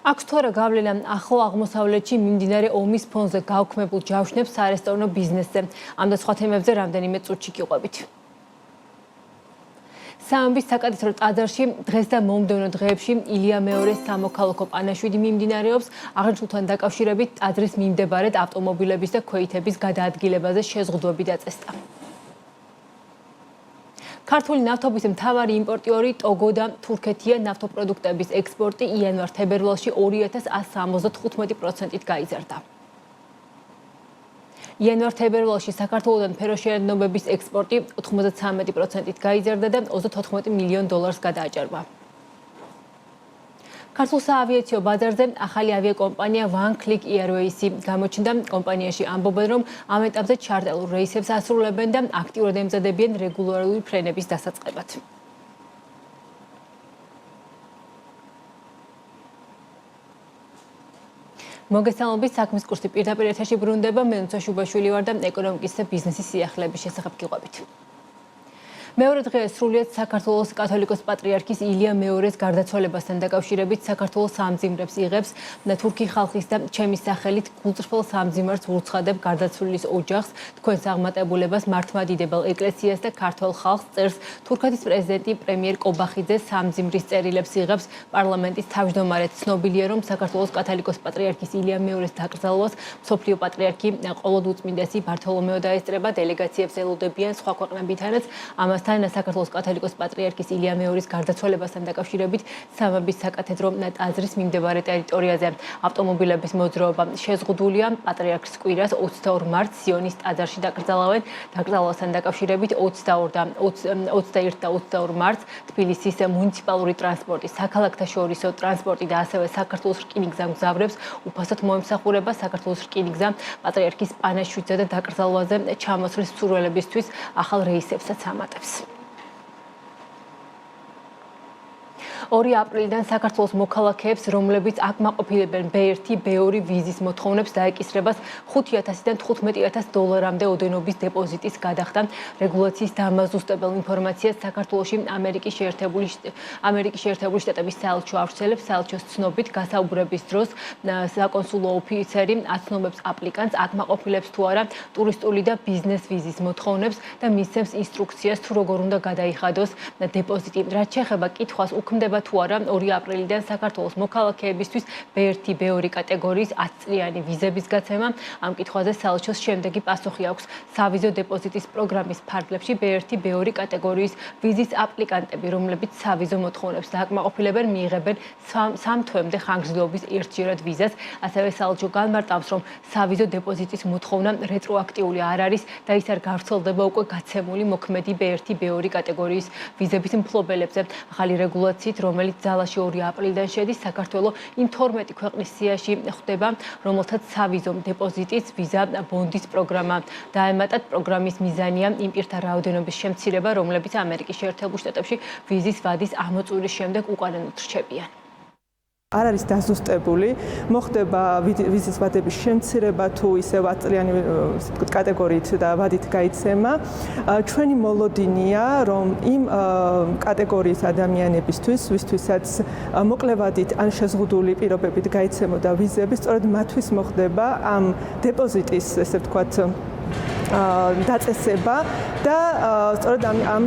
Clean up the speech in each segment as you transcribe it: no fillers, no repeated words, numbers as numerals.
აქვს თუ არა გავლენა ახლო აღმოსავლეთში მიმდინარე ომის ფონზე გაუქმებულ ჯავშნებს სარესტორნო ბიზნესზე. ამ და სხვა თემებზე რამდენიმე წუთში გიყვებით. სამების საკათედრო ტაძარში დღეს და მომდევნო დღეებში ილია მეორეს სამოქალაქო პანაშვიდი მიმდინარეობს. აღნიშნულთან დაკავშირებით ტაძრის მიმდებარედ ავტომობილების და ქვეითების გადაადგილებაზე შეზღუდვები დაწესდა. ქართული ნავთობის მთავარი იმპორტიორი ტოგო და თურქეთია. ნავთობპროდუქტების ექსპორტი იანვარ-თებერვალში 2115%-ით გაიზარდა. იანვარ-თებერვალში საქართველოდან ფეროშენობების ექსპორტი 93%-ით გაიზარდა და 34 მილიონ დოლარს გადააჭარბა. ქართულ საავიაციო ბაზარზე ახალი ავიაკომპანია One Click Airways-ი გამოჩნდა. კომპანიაში ამბობენ, რომ ამ ეტაპზე ჩარტერულ რეისებს ასრულებენ და აქტიურად ემზადებიან რეგულარული ფრენების დასაწყებად. მოგესალმებით, საქმის კურსი პირდაპირ ეთერში ბრუნდება. მე ნუცა შუბაშვილი ვარ და ეკონომიკის და ბიზნესის სიახლეების შესახებ გიყვებით. მეორე დღეა სრულიად საქართველოს კათოლიკოს პატრიარქის ილია მეორეს გარდაცვალებასთან დაკავშირებით საქართველოს სამძიმრებს იღებს თურქი ხალხის და ჩემის სახელით გულწრფელ სამძიმარს ვურცხადებ გარდაცვლილის ოჯახს, თქვენს აღმატებულებას, მართლმადიდებელ ეკლესიას და ქართველ ხალხს წერს თურქეთის პრეზიდენტი პრემიერ კობახიძე. სამძიმრის წერილებს იღებს პარლამენტის თავმჯდომარე. ცნობილია, რომ საქართველოს კათოლიკოს პატრიარქის ილია მეორეს დაკრძალვას მსოფლიო პატრიარქი ყოლოდუწმინდესი ბართოლომეო დაესწრება. დელეგაციებს ელოდებიან სხვა ქვეყნებითანაც. ამას საქართველოს კათოლიკოს პატრიარქის ილია მეორის გარდაცვალებასთან დაკავშირებით სამების საკათედრო ტაძრის მიმდებარე ტერიტორიაზე ავტომობილების მოძრაობა შეზღუდულია. პატრიარქს კვირას 22 მარტს სიონის ტაძარში დაკრძალავენ. დაკრძალვასთან დაკავშირებით 21 და 22 მარტს თბილისის მუნიციპალური ტრანსპორტი, საქალაქთა შორისო ტრანსპორტი და ასევე საქართველოს რკინიგზა მგზავრებს უფასოდ მოემსახურება. საქართველოს რკინიგზა პატრიარქის პანაშვიდზე და დაკრძალვაზე ჩამოსვლის მსურველებისთვის ახალ რეისებსაც ამატებს. 2 აპრილიდან საქართველოს მოქალაქეებს, რომლებიც აკმაყოფილებენ B1, B2 ვიზის მოთხოვნებს დაეკისრებას 5,000-დან 15,000 დოლარამდე ოდენობის დეპოზიტის გადახდა. რეგულაციის დამაზუსტებელ ინფორმაციას საქართველოში ამერიკის შეერთებული შტატების საელჩო ავრცელებს. საელჩოს ცნობით, გასაუბრების დროს საკონსულო ოფიცერი აცნობებს აპლიკანტს, აკმაყოფილებს თუ არა ტურისტული და ბიზნეს ვიზის მოთხოვნებს და მისცემს ინსტრუქციას, თუ როგორ უნდა გადაიხადოს დეპოზიტი. რაც შეეხება კითხვას, უქმდება თუ არა 2 აპრილიდან საქართველოს მოქალაქეებისთვის B1, B2 კატეგორიის 10 წლიანი ვიზების გაცემა. ამ კითხვაზე საელჩოს შემდეგი პასუხი აქვს. სავიზო დეპოზიტის პროგრამის ფარგლებში B1, B2 კატეგორიის ვიზის აპლიკანტები, რომლებიც სავიზო მოთხოვნებს დააკმაყოფილებენ, მიიღებენ 3 თვემდე ხანგრძლივობის ერთჯერად ვიზას. ასევე საელჩო განმარტავს, რომ სავიზო დეპოზიტის მოთხოვნა რეტროაქტიული არ არის და ის არ გავრცელდება უკვე გაცემული მოქმედი B1, B2 კატეგორიის ვიზების მფლობელებზე. ახალი რეგულაციით, რომელიც ძალაში 2 აპრილიდან შედის, საქართველოს იმ 12 ქვეყნის სიაში ხდება, რომელთაც სავიზო დეპოზიტის ვიზა ბონდის პროგრამა დაემატათ. პროგრამის მიზანია იმ პირთა რაოდენობის შემცირება, რომლებიც ამერიკის შეერთებულ შტატებში ვიზის ვადის ამოწურის შემდეგ უკანონოდ რჩებიან. არ არის დაზუსტებული, მოხდება ვიზის ვადების შემცირება თუ ისე 10 წლიანი კატეგორიით და ვადით გაიცემა. ჩვენი მოლოდინია, რომ იმ კატეგორიის ადამიანებისთვის, ვისთვისაც მოკლევადით ან შეზღუდული პირობებით გაიცემოდა ვიზები, სწორედ მათთვის მოხდება ამ დეპოზიტის, ესე ვთქვათ, დაწესება და სწორედ ამ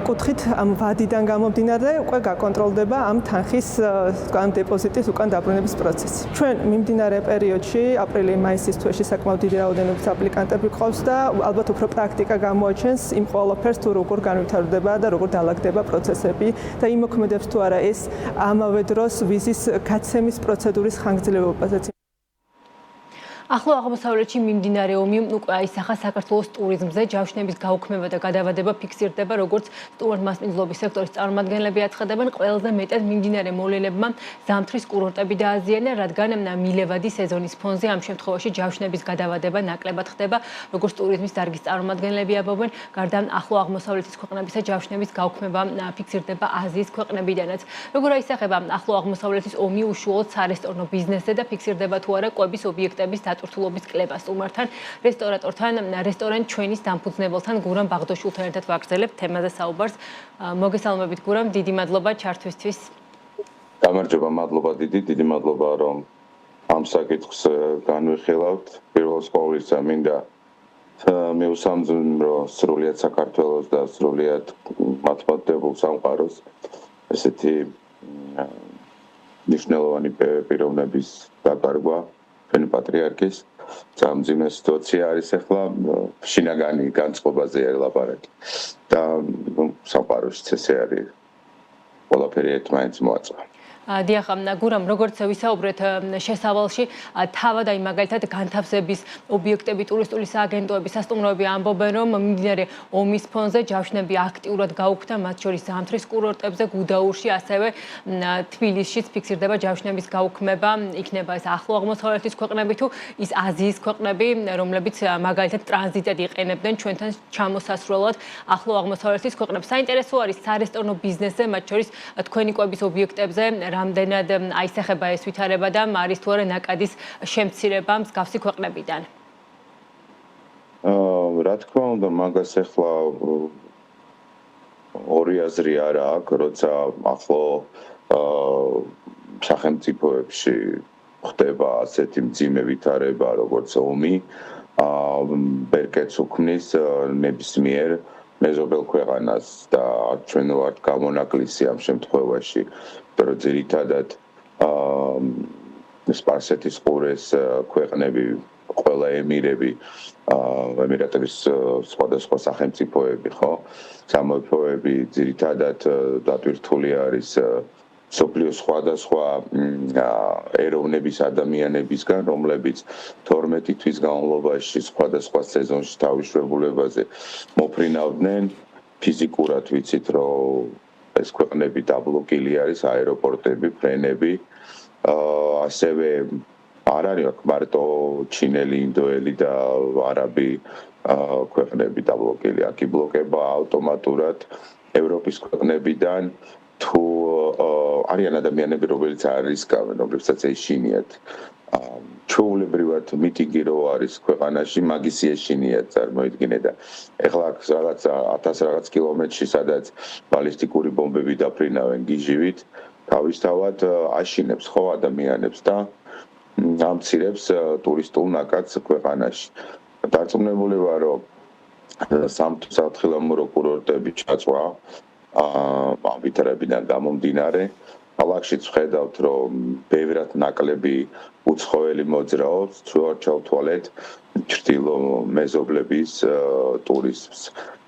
კუთხით ამ ვადიდან გამომდინარე უკვე გაკონტროლდება ამ თანხის ამ დეპოზიტის უკან დაბრუნების პროცესი. ჩვენ მიმდინარე პერიოდში აპრილი-მაისის თვეში საკმაოდ დიდი რაოდენობის აპლიკანტები ყავს და ალბათ უფრო პრაქტიკა გამოაჩენს იმ ყველაფერს თუ როგორ განვითარდება და როგორ დალაგდება პროცესები და იმოქმედებს თუ არა ეს ამავე დროს ვიზის გაცემის პროცედურის ხანგრძლივობაზე. ახლო აღმოსავლეთში მიმდინარე ომი უკვე აისახა საქართველოს ტურიზმზე. ჯავშნების გაუქმება და გადავადება ფიქსირდება, როგორც სტუმართმასპინძლობის სექტორის წარმომადგენლები აცხადებენ. ყველაზე მეტად მიმდინარე მოვლენებმა ზამთრის კურორტები დააზიანა, რადგან მილევადი სეზონის ფონზე ამ შემთხვევაში ჯავშნების გადავადება ნაკლებად ხდება, როგორც ტურიზმის დარგის წარმომადგენლები ამბობენ. გარდა ახლო აღმოსავლეთის ქვეყნებისა ჯავშნების გაუქმება ფიქსირდება აზიის ქვეყნებიდანაც. როგორ აისახება ახლო აღმოსავლეთის ომი უშუალოდ სარესტორნო ბიზნესზე და ფიქსირდება თუ არა კვების ობიექტების დატვირთულობის კლება სტუმართან, რესტორატორთან, რესტორან ჩვენის დამფუძნებელთან გურამ ბაღდოშულთან ერთად ვაგრძელებთ თემაზე საუბარს. მოგესალმებით გურამ, დიდი მადლობა ჩართვისთვის. გამარჯობა, მადლობა დიდი მადლობა რომ ამ საკითხს განვიხილავთ. პირველს ყოვლისა მინდა მივსამძიმრო სრულიად საქართველოს და სრულიად მართლმადიდებელ სამყაროს ესეთი მნიშვნელოვანი პიროვნების დაკარგვა ჩვენი პატრიარქის სამძიმე სიტუაცია არის ახლა შინაგანი განწყობაზე არის ლაპარაკი და სამყაროშიც ესე არის ყველაფერი ერთმანეთს მოაწვა. დიახ, გურამ, როგორც ვისაუბრეთ შესავალში, თავად აი მაგალითად განთავსების ობიექტები, ტურისტული სააგენტოები, სასტუმროები ამბობენ, რომ მიმდინარე ომის ფონზე ჯავშნები აქტიურად გაუქმდა, მათ შორის ზამთრის კურორტებზე, გუდაურში, ასევე თბილისშიც ფიქსირდება ჯავშნების გაუქმება, იქნება ეს ახლო აღმოსავლეთის ქვეყნები თუ ის აზიის ქვეყნები, რომლებიც მაგალითად ტრანზიტად იყენებდნენ ჩვენთან ჩამოსასვლელად ახლო აღმოსავლეთის ქვეყნებს. საინტერესო არის სარესტორნო ბიზნესზე, მათ შორის თქვენი კვების ობიექტებზე რამდენად აისახება ეს ვითარება და არის თუ არა ნაკადის შემცირება მსგავსი ქვეყნებიდან? რა თქმა უნდა, მაგას ახლა ორი აზრი არა აქვს, როცა ახლო სახელმწიფოებში ხდება ასეთი მძიმე ვითარება, როგორც ომი, ბერკეტს უქმნის ნებისმიერ მეზობელ ქვეყანას და ჩვენ ვართ გამონაკლისი ამ შემთხვევაში. რომ ძირითადად სპარსეთის ყურეს ქვეყნები, ყველა ემირები, ემირატების სხვადასხვა სახელმწიფოები, ხო? სამეფოები ძირითადად დატვირთული არის სოფლიოს სხვადასხვა ეროვნების ადამიანებისგან, რომლებიც 12 თვის განმავლობაში სხვადასხვა სეზონში თავის შევებულებაზე მოფრინავდნენ. ფიზიკურად ვიცით, რომ ეს ქვეყნები დაბლოკილი არის, აეროპორტები, ფრენები, ასევე არ არის მარტო ჩინელი, ინდოელი და არაბი ქვეყნები დაბლოკილი, აქ იბლოკება ავტომატურად ევროპის ქვეყნებიდან თუ არიან ადამიანები, რომელიც არ რისკავენ, რომლებსაც ეშინიათ. ჩვეულებრივად მიტინგი რო არის ქვეყანაში, მაგის ეშინიათ წარმოიდგინე და ეხლა აქ რაღაც 1000 რაღაც კილომეტრში, სადაც ბალისტიკური ბომბები დაფრინავენ გიჟივით, თავისთავად აშინებს ხო ადამიანებს და ამცირებს ტურისტულ ნაკადს ქვეყანაში. დარწმუნებული ვარ, რომ სამთხილამურო კურორტები ჩაწვა ამ ვითარებიდან გამომდინარე. ქალაქშიც ვხედავთ, რომ ბევრად ნაკლები უცხოელი მოძრაობს, ჩავთვალეთ ჩრდილო მეზობლების ტურისტს.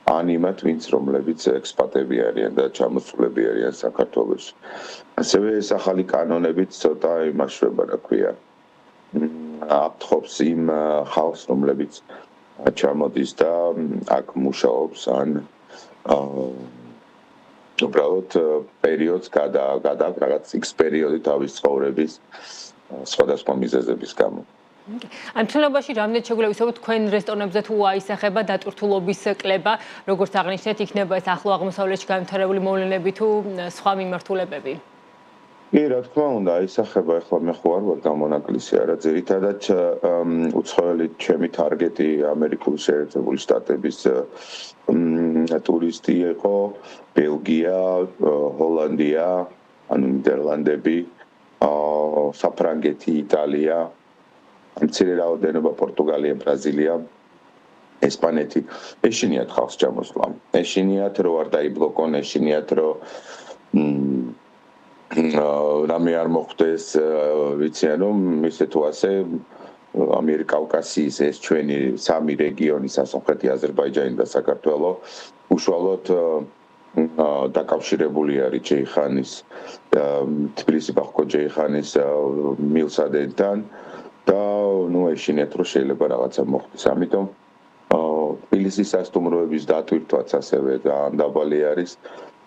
ან იმათ, ვინც რომლებიც ექსპატები არიან და ჩამოსულები არიან საქართველოში. ასევე ეს ახალი კანონებით ცოტა იმაშვება, რა ქვია, აფრთხობს იმ ხალხს, რომლებიც ჩამოდის და აქ მუშაობს, ან უბრალოდ პერიოდს რაღაც X პერიოდი თავის ცხოვრების სხვადასხვა მიზეზების გამო. ამ ცნობაში რამდენად შეგვიძლია ვისაუბროთ თქვენ რესტორნებზე თუ აისახება დატვირთულობის კლება, როგორც აღნიშნეთ, იქნება ეს ახლო აღმოსავლეთში განვითარებული მოვლენები თუ სხვა მიმართულებები? კი, რა თქმა უნდა, აისახება, ახლა მე ხო არ ვარ გამონაკლისი, არა, ძირითადად უცხოელი ჩემი ტარგეტი ამერიკული შეერთებული შტატების ტურისტი იყო, ბელგია, ჰოლანდია, ანუ ნიდერლანდები, საფრანგეთი, იტალია, მცირე რაოდენობა პორტუგალია, ბრაზილია, ესპანეთი. ეშინიათ ხალხს ჩამოსვლა. ეშინიათ რო არ დაიბლოკონ, ეშინიათ რო რამე არ მოხდეს, ვიციან რომ ისე თუ ასე ამიერკავკასიის ეს ჩვენი სამი რეგიონი, სასონხეთი, აზერბაიჯანი და საქართველო უშუალოდ დაკავშირებული არის ჯეიხანის, თბილისი ბახკო ჯეიხანის მილსადენთან და ნუ ეშინიათ რომ შეიძლება რაღაცა მოხდეს. ამიტომ თბილისის სასტუმროების დატვირთვაც ასევე დაბალი არის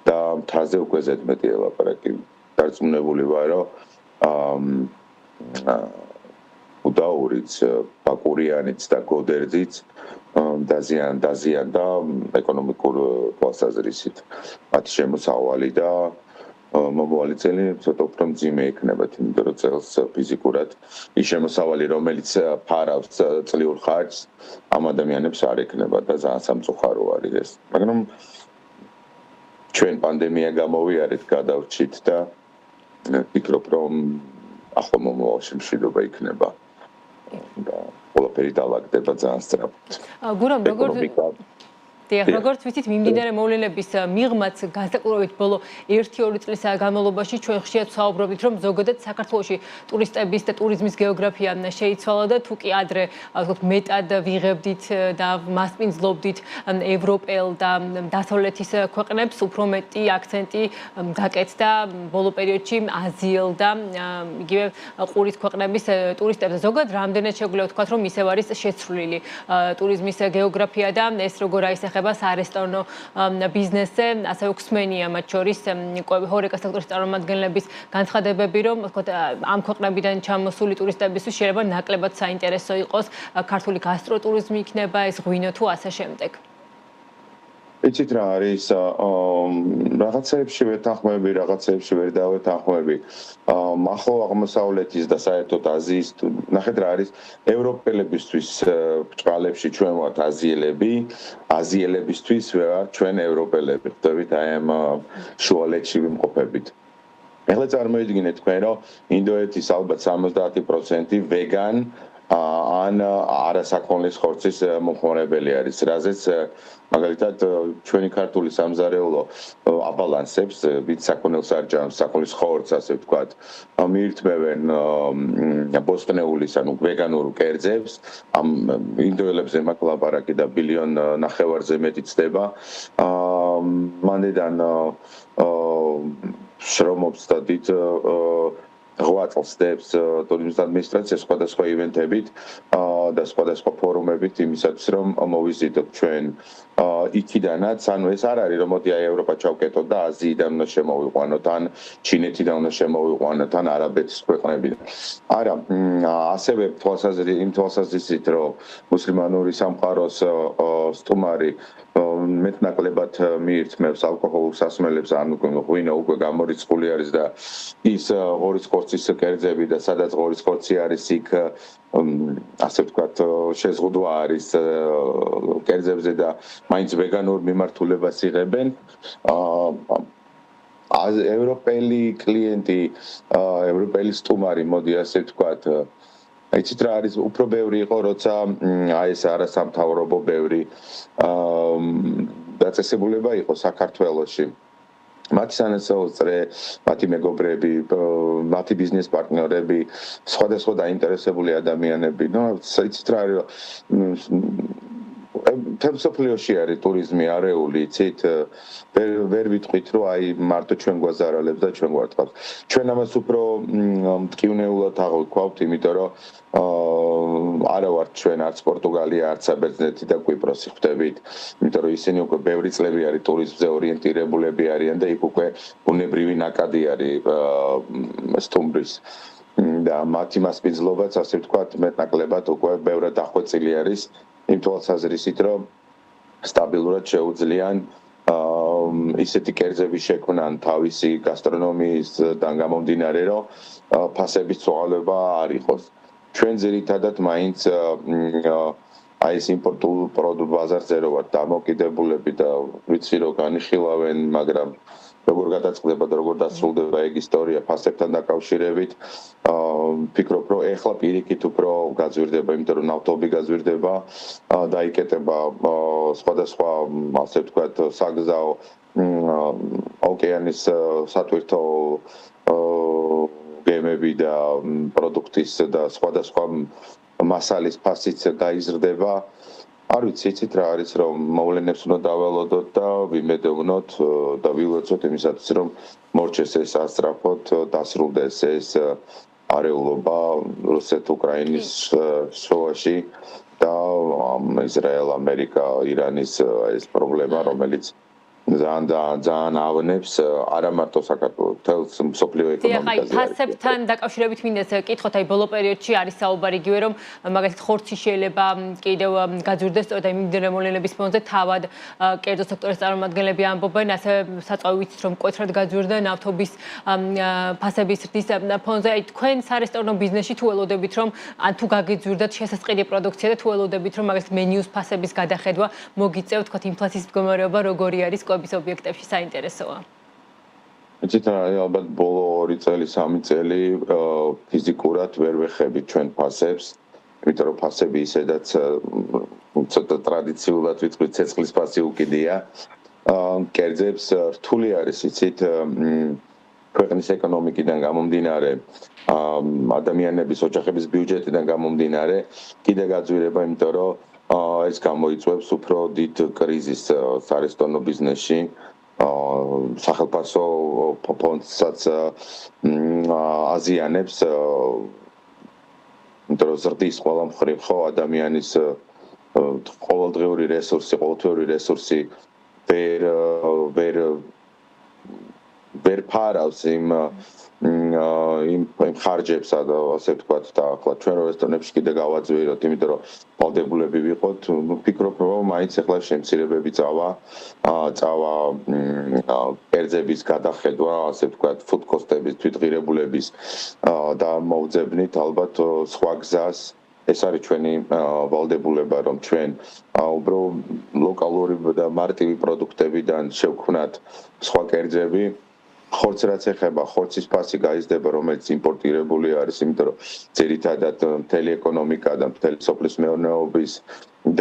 და მთაზე უკვე ზედმეტი ელაპარაკი. დარწმუნებული ვარ, რომ გუდაურიც, ბაკურიანიც და გოდერძიც დაზიან და ეკონომიკურ თვალსაზრისით მათი შემოსავალი და მომავალი წელი ცოტა უფრო მძიმე იქნება, იმიტომ რომ წელს ფიზიკურად ის შემოსავალი, რომელიც ფარავს წლიურ ხარჯს, ამ ადამიანებს არ ექნება და ძალიან სამწუხარო არის ეს. მაგრამ ჩვენ პანდემია გამოვიარეთ, გადავრჩით და ვფიქრობ, რომ ახლა მომავალში მშვიდობა იქნება და ყველაფერი დაალაგდება ძალიან სწრაფად. გურამ როგორც ვიცით, მიმდინარე მოვლენების მიღმაც განსაკუთრებით ბოლო 1-2 წლის განმავლობაში ჩვენ ხშირად ვსაუბრობთ, რომ ზოგადად საქართველოში ტურისტების და ტურიზმის გეოგრაფია შეიცვალა და თუ კი ადრე მეტად ვიღებდით და მასპინძლობდით ევროპელ და დასავლეთის ქვეყნებს, უფრო მეტი აქცენტი გაკეთდა ბოლო პერიოდში აზიელ და იგივე ყურის ქვეყნების ტურისტებს. ზოგადად რამდენად შეგვიძლია ვთქვათ, რომ ისევ არის შეცვლილი ტურიზმის გეოგრაფია და ეს როგორ აისახება არესტორნო ბიზნესზე, ასევე უხსმენია მათ შორის ჰორეკა სექტორის წარმომადგენლების განცხადებები, რომ თქო ამ ქვეყნებიდან ჩამოსული ტურისტებისთვის შეიძლება ნაკლებად საინტერესო იყოს ქართული გასტროტურიზმი იქნება, ეს ღვინო თუ ასე შემდეგ. იცით რა არის რაღაცეებში ვეთანხმები, რაღაცეებში ვერ დავეთანხმები. ახლო აღმოსავლეთის და საერთოდ აზიის ნახეთ რა არის ევროპელებისთვის ბჭყალებში ჩვენ ვართ აზიელები, აზიელებისთვის ვართ ჩვენ ევროპელები. ხვდებით აი ამ შუალედში ვიმყოფებით. ეხლა წარმოიდგინეთ თქვენ რომ ინდოეთის ალბათ 70% ვეგან ან არასაქონლის ხორცის მომხმარებელი არის, რაზეც მაგალითად ჩვენი ქართული სამზარეულო აბალანსებს ვით საქონელს არ ჭამს, საქონლის ხორცს ასე ვთქვათ, მიირთმევენ ბოსტნეულის ანუ ვეგანურ კერძებს, ამ ინდოელებზე მაგ ლაპარაკი და ბილიონ ნახევარზე მეტი ცდება. მანდედან შრომობს და დიდ ღვაწლს ტურიზმის ადმინისტრაცია სხვადასხვა ივენთებით და სხვადასხვა ფორუმებით იმისათვის რომ მოვიზიდოთ ჩვენ იქიდანაც, ანუ ეს არ არის რომ მოდი აი ევროპა ჩავკეტოთ და აზიიდან უნდა შემოვიყვანოთ ან ჩინეთიდან უნდა შემოვიყვანოთ ან არაბეთის ქვეყნებიდან. არა, ასევე იმ თვალსაზრისით რომ მუსლიმანური სამყაროს სტუმარი მეტნაკლებად მიირთმევს ალკოჰოლურ სასმელებს, ანუ ღვინო უკვე გამორიცხული არის და ის ღორის ხორცის კერძები და სადაც ღორის ხორცი არის იქ ასე ვთქვათ შეზღუდვა არის კერძებზე და მაინც ვეგანურ მიმართულებას იღებენ. ევროპელი კლიენტი, ევროპელი სტუმარი, მოდი ასე ვთქვათ, იცით რა არის უფრო ბევრი იყო, როცა აი ეს არასამთავრობო ბევრი დაწესებულება იყო საქართველოში. მათი სანაცვლო მათი მეგობრები, მათი ბიზნეს პარტნიორები, სხვადასხვა დაინტერესებული ადამიანები. იცით რა არის თემსოფლიოში არის ტურიზმი არეული, იცით, ვერ ვიტყვით, რომ აი მარტო ჩვენ გვაზარალებს და ჩვენ გვარტყავს. ჩვენ ამას უფრო მტკივნეულად აღვქვავთ, იმიტომ რომ არა ვართ ჩვენ არც პორტუგალია, არც საბერძნეთი და კვიპროსი ხვდებით, იმიტომ რომ ისინი უკვე ბევრი წლები არის ტურიზმზე ორიენტირებულები არიან და იქ უკვე ბუნებრივი ნაკადი არის სტუმრის. და მათი მასპინძლობაც, ასე ვთქვათ, მეტნაკლებად უკვე ბევრად დახვეწილი არის იმ თვალსაზრისით, რომ სტაბილურად შეუძლიან ისეთი კერძები შექმნან თავისი გასტრონომიისგან გამომდინარე, რომ ფასების წვალება არ იყოს. ჩვენ ძირითადად მაინც აი ეს იმპორტულ ბაზარზე რო ვართ დამოკიდებულები და ვიცი რომ განიხილავენ, მაგრამ როგორ გადაწყდება და როგორ დასრულდება ეგ ისტორია ფასებთან დაკავშირებით, ვფიქრობ, რომ ეხლა პირიქით უფრო გაძვირდება, იმიტომ რომ ნავთობი გაძვირდება, დაიკეტება სხვადასხვა, ასე ვთქვათ, საგზაო ოკეანის სატვირთო გემები და პროდუქტის და სხვადასხვა მასალის ფასიც გაიზრდება. არ ვიცი, იცით რა არის, რომ მოვლენებს უნდა დაველოდოთ და ვიმედოვნოთ და ვილოცოთ იმისათვის, რომ მორჩეს ეს ასწრაფოდ, დასრულდეს ეს არეულობა რუსეთ-უკრაინის შუაში და ისრაელ, ამერიკა, ირანის ეს პრობლემა, რომელიც ძალიან ავნებს არა მარტო საქართველოს, თელს მსოფლიო ეკონომიკაზე. ფასებთან დაკავშირებით მინდა კითხოთ, აი ბოლო პერიოდში არის საუბარი იგივე, რომ მაგალითად ხორცი შეიძლება კიდევ გაძვირდეს, სწორედ აი მიმდინარე მოვლენების ფონზე თავად კერძო სექტორის წარმომადგენლები ამბობენ, ასევე საწვავი ვიცით, რომ მკვეთრად გაძვირდა ნავთობის ფასების ზრდის ფონზე. აი თქვენ სარესტორნო ბიზნესში თუ ველოდებით, რომ ან თუ გაგიძვირდათ შესაწყილი პროდუქცია და თუ ველოდებით, რომ მაგალითად მენიუს ფასების გადახედვა მოგიწევთ, თქვათ ინფლაციის მდგომარეობა როგორი არის კვების ობიექტებში საინტერესოა. იცით რა არის ალბათ ბოლო 2 წელი 3 წელი ფიზიკურად ვერ ვეხებით ჩვენ ფასებს, იმიტომ რომ ფასები ისედაც ცოტა ტრადიციულად ვიტყვით ცეცხლის ფასი უკიდია. კერძებს რთული არის იცით ქვეყნის ეკონომიკიდან გამომდინარე, ადამიანების ოჯახების ბიუჯეტიდან გამომდინარე, კიდე გაძვირება, იმიტომ რომ ეს გამოიწვევს უფრო დიდ კრიზისს სარესტორნო ბიზნესში. სახელმწიფო ფონდსაც აზიანებს, იმიტომ რომ ზრდის ყველა მხრივ ხო ადამიანის ყოველდღიური რესურსი, ყოველთვიური რესურსი ვერ ფარავს იმ ხარჯებს, ასე ვთქვათ, და ახლა ჩვენ რესტორნებში კიდე გავაძვიროთ, იმიტომ რომ ვალდებულები ვიყოთ, ვფიქრობ, რომ მაინც ახლა შემცირებები წავა კერძების გადახედვა, ასე ვთქვათ, ფუდ კოსტების თვითღირებულების და მოვძებნით ალბათ სხვა გზას. ეს არის ჩვენი ვალდებულება, რომ ჩვენ უბრალოდ ლოკალური და მარტივი პროდუქტებიდან შევქმნათ სხვა კერძები. ხორცს რაც ეხება, ხორცის ფასი გაიზრდება, რომელიც იმპორტირებული არის, იმიტომ რომ ძირითადად მთელი ეკონომიკა და მთელი სოფლის მეურნეობის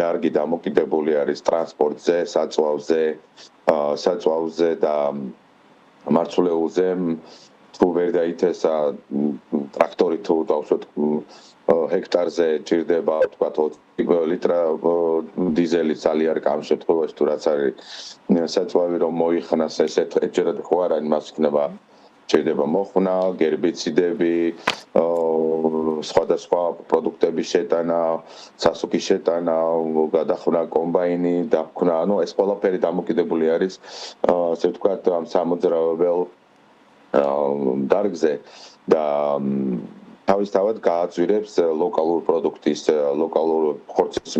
დარგი დამოკიდებული არის ტრანსპორტზე, საწვავზე და მარცვლეულზე. თუ ვერ დაითესა ტრაქტორი თუ დავუშვათ ჰექტარზე ჭირდება, ვთქვათ, 20 ლიტრა დიზელი ძალიან კამ შემთხვევაში თუ რაც არის საწვავი რომ მოიხნას ესეთჯერად ხო არა, იმას იქნება ჭირდება მოხუნა, გერბიციდები, სხვადასხვა პროდუქტების შეტანა, სასუქის შეტანა, გადახურვა კომბაინი, დახურვა, ეს ყველაფერი დამოკიდებული არის, ასე ვთქვათ, ამ სამოძრავებელ დარგზე და თავისთავად გააძვირებს ლოკალურ პროდუქტის, ლოკალურ ხორცის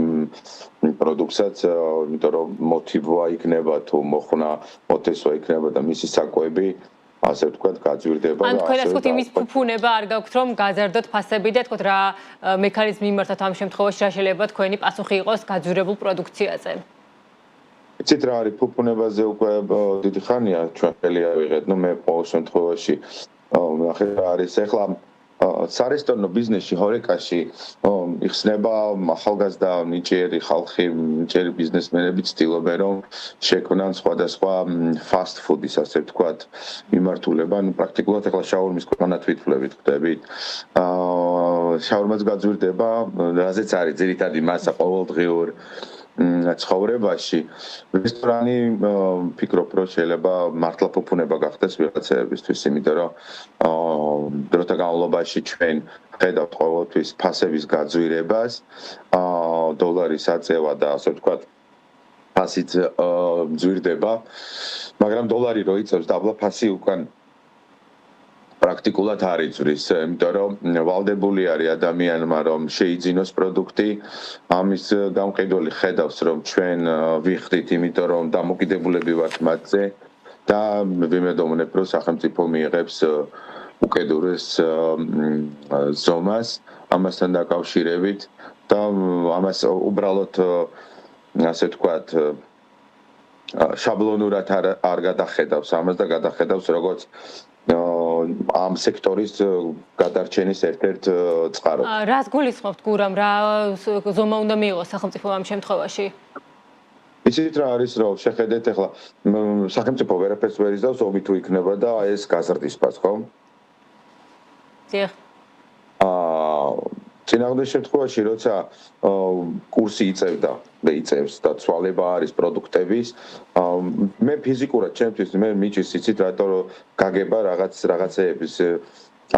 პროდუქტსაც, იმიტომ რომ მოტივვა იქნება თუ მოხუნა მოტესვა იქნება და მისი საკვები, ასე ვთქვათ, გაძვირდება. ან თქვენ ასე ვთქვათ, იმის ფუფუნება არ გაქვთ, რომ გაზარდოთ ფასები და თქვათ რა მექანიზმი იმართოთ ამ შემთხვევაში, რა შეიძლება თქვენი პასუხი იყოს გაძვირებულ პროდუქციაზე? იცით რა არის, ფუფუნებაზე უკვე დიდი ხანია ჩვენ ხელი ავიღეთ, მე ყოველ შემთხვევაში ნახე რა არის ახლა სარესტორნო ბიზნესში, ჰორეკაში იხსნება ახალგაზრდა ნიჭიერი ხალხი, ნიჭიერი ბიზნესმენები ცდილობენ რომ შექმნან სხვადასხვა fast food-ის, ასე ვთქვათ, მიმართულება, პრაქტიკულად ახლა შაურმის ქვეყანად ვიტყვლებით, ხვდებით. შაურმაც გაძვირდება, რაზეც არის ძირითადი მასა ყოველდღიურ ცხოვრებაში. რესტორანი ვფიქრობ, რომ შეიძლება მართლა ფუფუნება გახდეს ვიღაცებისთვის, იმიტომ რომ დროთა განმავლობაში ჩვენ ხედავთ ყოველთვის ფასების გაძვირებას, დოლარის აწევა და ასე ვთქვათ, ფასიც ძვირდება, მაგრამ დოლარი რო იწევს დაბლა ფასი უკან პრაქტიკულად არ იწვრის, იმიტომ რომ ვალდებული არის ადამიანმა რომ შეიძინოს პროდუქტი, ამის გამყიდველი ხედავს რომ ჩვენ ვიხდით, იმიტომ რომ დამოკიდებულები ვართ მათზე და ვიმედოვნებ რომ სახელმწიფო მიიღებს უკიდურეს ზომას ამასთან დაკავშირებით და ამას უბრალოდ ასე ვთქვათ შაბლონურად არ გადახედავს ამას და გადახედავს როგორც ამ სექტორის გადარჩენის ერთ-ერთ წყაროდ. რას გულისხმობთ გურამ, რა ზომა უნდა მიიღოს სახელმწიფო ამ შემთხვევაში? იცით რა არის, რომ შეხედეთ ახლა სახელმწიფო ვერაფერს ვერ იზავს, ომი თუ იქნება და ეს გაზრდის ფას, ხო? დიახ. წინააღმდეგ შემთხვევაში, როცა კურსი იწევდა და იწევს და ცვალება არის პროდუქტების, მე ფიზიკურად ჩემთვის მე მიჭირს იცით რატო გაგება რაღაცეების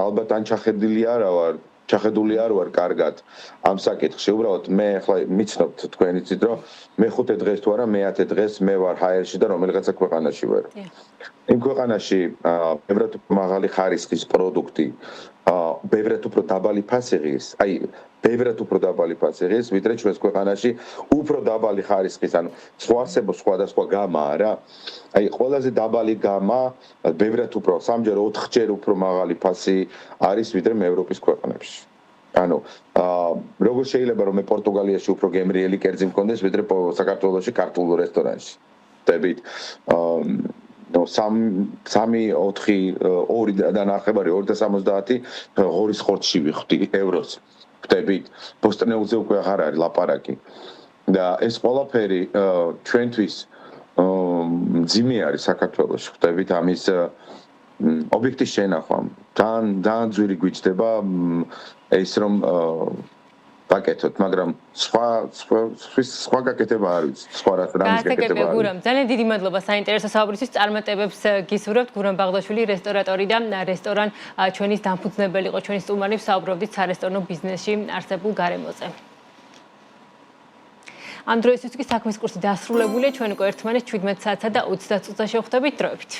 ალბათ ან ჩახედული არ ვარ კარგად ამ საკითხში. უბრალოდ მე ახლა მიცნობთ თქვენ იცით რომ მე 5 დღეს თუ არა მე 10 დღეს მე ვარ ჰაერში და რომელიღაცა ქვეყანაში ვარ. იმ ქვეყანაში ბევრად მაღალი ხარისხის პროდუქტი ბევრად უფრო დაბალი ფასი ღირს, ბევრად უფრო დაბალი ფასი ღირს, ვიდრე ჩვენს ქვეყანაში უფრო დაბალი ხარისხის, ანუ სხვადასხვა გამაა რა. ყველაზე დაბალი გამა ბევრად უფრო 3-ჯერ 4-ჯერ უფრო მაღალი ფასი არის ვიდრე ევროპის ქვეყნებში. ანუ როგორ შეიძლება რომ მე პორტუგალიაში უფრო გემრიელი კერძი მქონდეს ვიდრე საქართველოში ქართულ რესტორანში. ხდებით? 3-4-2 და ნახევარი 2.70 ღორის ხორცში ვიხდი ევროს. ვხდებით, პოსტნეულზე უკვე აღარ არის ლაპარაკი. და ეს ყველაფერი ჩვენთვის მძიმე არის საქართველოში. ვხდებით ამის ობიექტის შენახვა. ძალიან ძვირი გვიჩდება ეს რომ ვაკეთოთ, მაგრამ სხვა გაკეთება არ ვიცი, სხვა რამის გაკეთება არ ვიცი. ძალიან დიდი მადლობა საინტერესო საუბრისთვის. წარმატებებს გისურვებთ. გურამ ბაღდაშვილი, რესტორატორი და რესტორან ჩვენის დამფუძნებელი იყო. ჩვენი სტუმარი, ვსაუბრობდით სარესტორნო ბიზნესში არსებულ გარემოზე. ამ დროისთვის კი საქმის კურსი დასრულებულია. ჩვენ უკვე ერთმანეთს 17 საათსა და 30 წუთზე შევხვდებით დროებით.